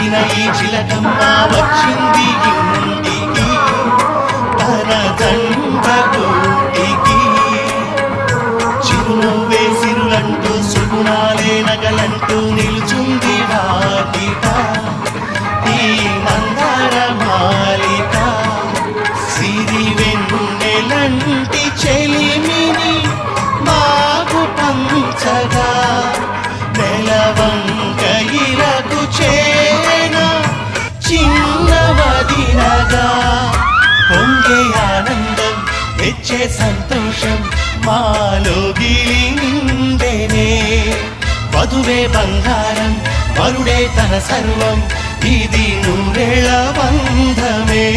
పలికిన ఈ చిలకమ్మ వచ్చింది ఇంటికి తన దండగోటికి చిరునవ్వే సిరులంటూ సుగుణాలే నగలంటూ నిలుచుంది వాకిట ఈ మందార మాలిక సిరి వెన్నెలంటి చెలిమిని మాకు పంచగా నెలవంక ఇలకు చేన చిన్నవదినగా పొంగే ఆనందం తెచ్చే సంతోషం మాలో గిలిందెనే వధువే బంగారం వరుడే తన సర్వం ఇది నూరేళ్ల బంధమే